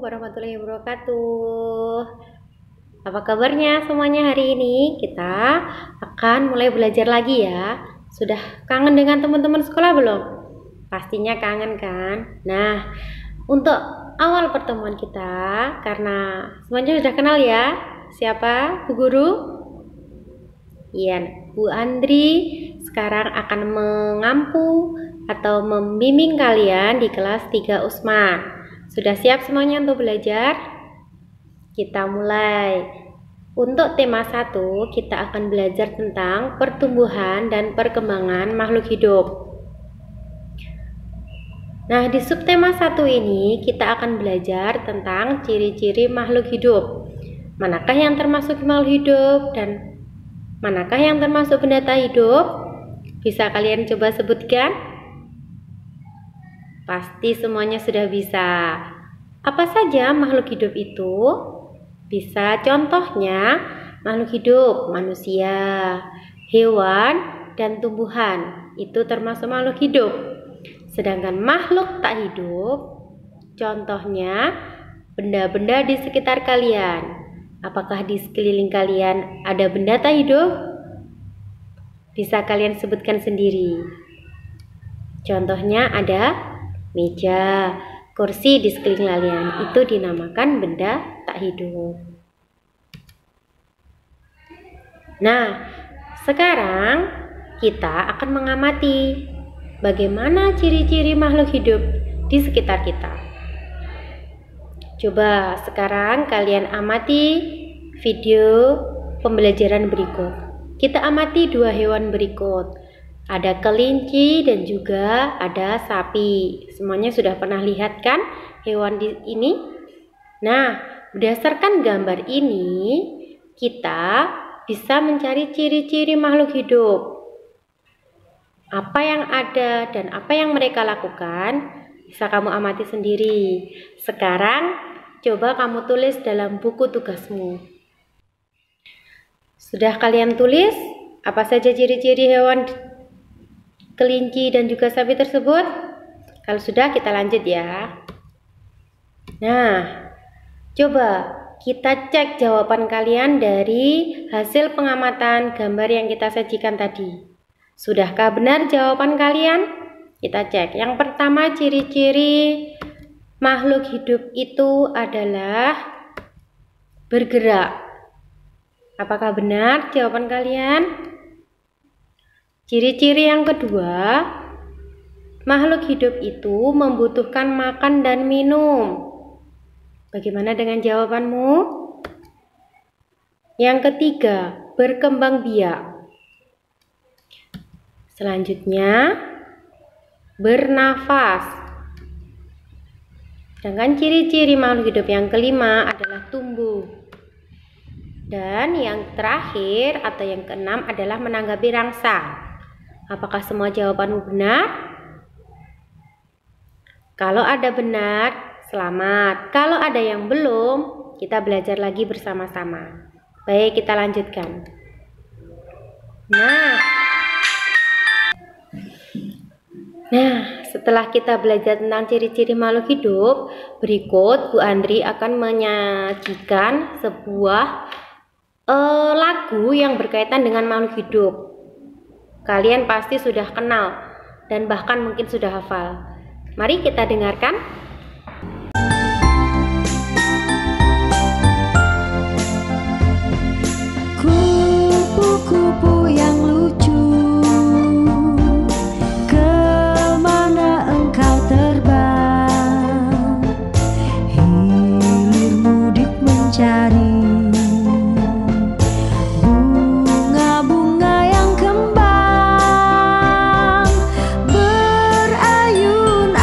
warahmatullahi wabarakatuh. Apa kabarnya semuanya hari ini? Kita akan mulai belajar lagi ya. Sudah kangen dengan teman-teman sekolah belum? Pastinya kangen kan? Nah, untuk awal pertemuan kita, karena semuanya sudah kenal ya, siapa Bu Guru? Iya, Bu Andri sekarang akan mengampu atau membimbing kalian di kelas 3 Usman. Sudah siap semuanya untuk belajar? Kita mulai. Untuk tema 1, kita akan belajar tentang pertumbuhan dan perkembangan makhluk hidup. Nah, di subtema 1 ini kita akan belajar tentang ciri-ciri makhluk hidup. Manakah yang termasuk makhluk hidup dan manakah yang termasuk benda tak hidup? Bisa kalian coba sebutkan? Pasti semuanya sudah bisa. Apa saja makhluk hidup itu? Bisa contohnya makhluk hidup, manusia, hewan, dan tumbuhan. Itu termasuk makhluk hidup. Sedangkan makhluk tak hidup, contohnya benda-benda di sekitar kalian. Apakah di sekeliling kalian ada benda tak hidup? Bisa kalian sebutkan sendiri. Contohnya ada meja, kursi di sekeliling kalian. Itu dinamakan benda tak hidup. Nah, sekarang kita akan mengamati bagaimana ciri-ciri makhluk hidup di sekitar kita. Coba sekarang kalian amati video pembelajaran berikut. Kita amati 2 hewan berikut. Ada kelinci dan juga ada sapi. Semuanya sudah pernah lihat kan hewan ini? Nah, berdasarkan gambar ini, kita bisa mencari ciri-ciri makhluk hidup. Apa yang ada dan apa yang mereka lakukan bisa kamu amati sendiri. Sekarang coba kamu tulis dalam buku tugasmu. Sudah kalian tulis apa saja ciri-ciri hewan kelinci dan juga sapi tersebut? Kalau sudah, kita lanjut ya. Nah, coba kita cek jawaban kalian dari hasil pengamatan gambar yang kita sajikan tadi. Sudahkah benar jawaban kalian? Kita cek. Yang pertama, ciri-ciri makhluk hidup itu adalah bergerak. Apakah benar jawaban kalian? Ciri-ciri yang kedua, makhluk hidup itu membutuhkan makan dan minum. Bagaimana dengan jawabanmu? Yang ketiga, berkembang biak. Selanjutnya, bernafas. Sedangkan ciri-ciri makhluk hidup yang kelima adalah tumbuh. Dan yang terakhir atau yang keenam adalah menanggapi rangsang. Apakah semua jawabanmu benar? Kalau ada benar, selamat. Kalau ada yang belum, kita belajar lagi bersama-sama. Baik, kita lanjutkan. Nah, setelah kita belajar tentang ciri-ciri makhluk hidup, berikut Bu Andri akan menyajikan sebuah lagu yang berkaitan dengan makhluk hidup. Kalian pasti sudah kenal dan bahkan mungkin sudah hafal. Mari kita dengarkan. Kupu-kupu yang lucu, kemana engkau terbang? Hilir mudik mencari bunga-bunga yang kembang, berayun-ayun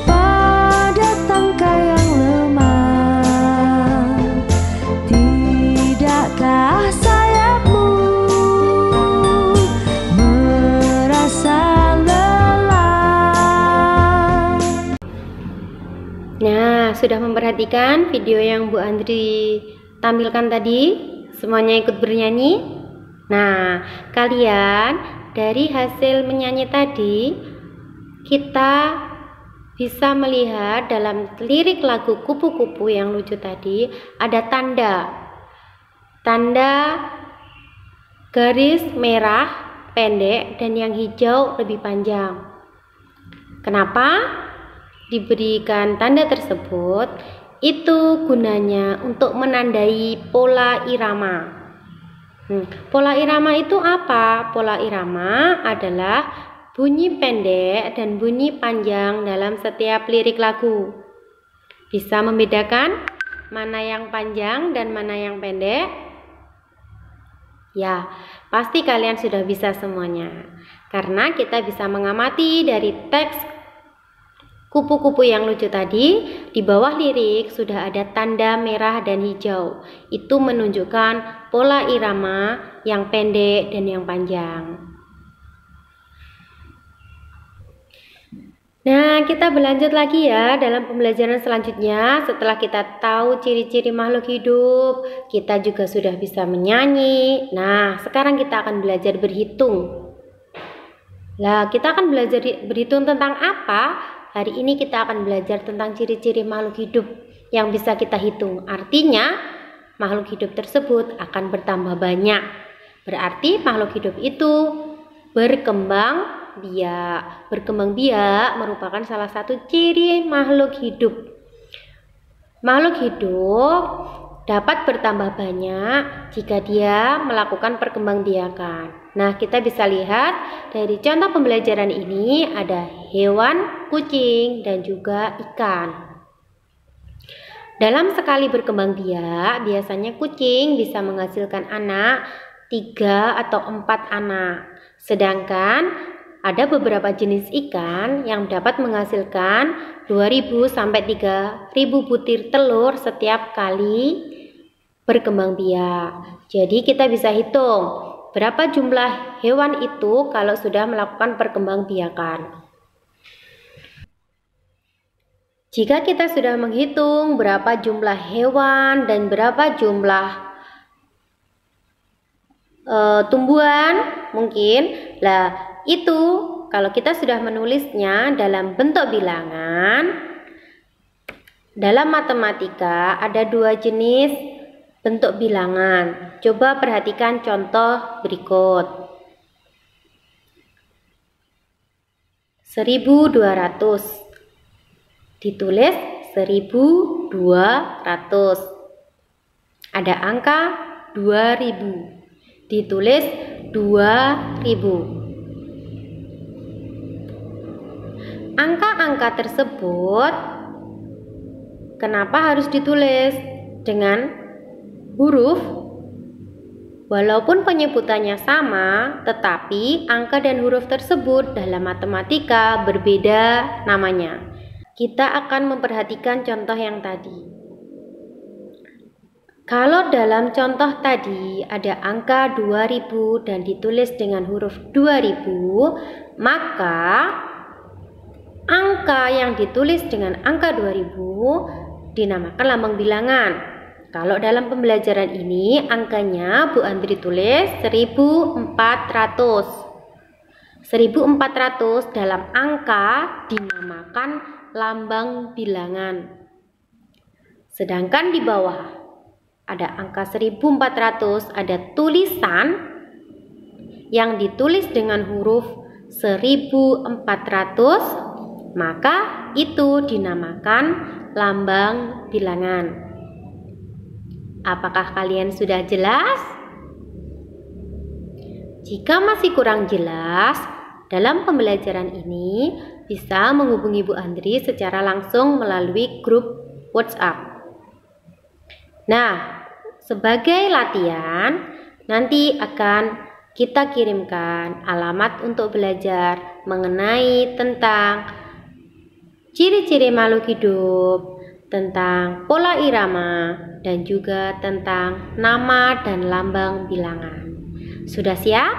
pada tangkai yang lemah. Tidakkah sayapmu merasa lelah? Nah, sudah memperhatikan video yang Bu Andri tampilkan tadi? Semuanya ikut bernyanyi? Nah, kalian dari hasil menyanyi tadi, kita bisa melihat dalam lirik lagu Kupu-Kupu yang lucu tadi ada tanda garis merah pendek dan yang hijau lebih panjang. Kenapa diberikan tanda tersebut? Itu gunanya untuk menandai pola irama. Pola irama itu apa? Pola irama adalah bunyi pendek dan bunyi panjang dalam setiap lirik lagu. Bisa membedakan mana yang panjang dan mana yang pendek? Ya, pasti kalian sudah bisa semuanya. Karena kita bisa mengamati dari teks Kupu-Kupu yang lucu tadi, di bawah lirik sudah ada tanda merah dan hijau. Itu menunjukkan pola irama yang pendek dan yang panjang. Nah, kita berlanjut lagi ya dalam pembelajaran selanjutnya. Setelah kita tahu ciri-ciri makhluk hidup, kita juga sudah bisa menyanyi. Nah, sekarang kita akan belajar berhitung. Nah, kita akan belajar berhitung tentang apa? Hari ini kita akan belajar tentang ciri-ciri makhluk hidup yang bisa kita hitung. Artinya, makhluk hidup tersebut akan bertambah banyak. Berarti makhluk hidup itu berkembang biak. Berkembang biak merupakan salah satu ciri makhluk hidup. Makhluk hidup dapat bertambah banyak jika dia melakukan perkembangbiakan. Nah, kita bisa lihat dari contoh pembelajaran ini ada hewan, kucing, dan juga ikan. Dalam sekali berkembang biak, biasanya kucing bisa menghasilkan anak 3 atau 4 anak. Sedangkan ada beberapa jenis ikan yang dapat menghasilkan 2.000 sampai 3.000 butir telur setiap kali berkembang biak. Jadi kita bisa hitung berapa jumlah hewan itu kalau sudah melakukan perkembangbiakan. Jika kita sudah menghitung berapa jumlah hewan dan berapa jumlah tumbuhan mungkin, itu kalau kita sudah menulisnya dalam bentuk bilangan, dalam matematika ada 2 jenis bentuk bilangan. Coba perhatikan contoh berikut. 1.200 ditulis 1.200. Ada angka 2.000 ditulis 2.000. Angka-angka tersebut kenapa harus ditulis dengan huruf? Walaupun penyebutannya sama, tetapi angka dan huruf tersebut dalam matematika berbeda namanya. Kita akan memperhatikan contoh yang tadi. Kalau dalam contoh tadi ada angka 2.000 dan ditulis dengan huruf 2.000, maka angka yang ditulis dengan angka 2.000 dinamakan lambang bilangan. Kalau dalam pembelajaran ini angkanya Bu Andri tulis 1.400. 1.400 dalam angka dinamakan lambang bilangan. Sedangkan di bawah ada angka 1.400, ada tulisan yang ditulis dengan huruf 1.400, maka itu dinamakan lambang bilangan. Apakah kalian sudah jelas? Jika masih kurang jelas, dalam pembelajaran ini bisa menghubungi Bu Andri secara langsung melalui grup WhatsApp. Nah, sebagai latihan, nanti akan kita kirimkan alamat untuk belajar mengenai tentang ciri-ciri makhluk hidup, tentang pola irama, dan juga tentang nama dan lambang bilangan. Sudah siap?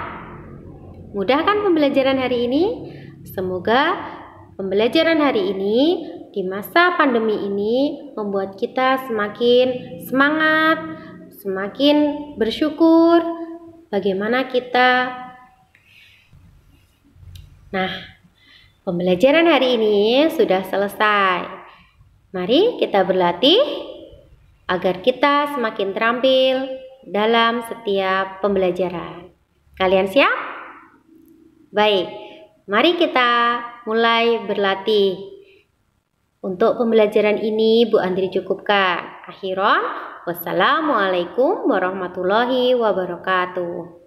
Mudah kan pembelajaran hari ini? Semoga pembelajaran hari ini di masa pandemi ini membuat kita semakin semangat, semakin bersyukur bagaimana kita. Nah, Pembelajaran hari ini sudah selesai. Mari kita berlatih agar kita semakin terampil dalam setiap pembelajaran. Kalian siap? Baik, mari kita mulai berlatih. Untuk pembelajaran ini Bu Andri cukupkan. Akhiron, wassalamualaikum warahmatullahi wabarakatuh.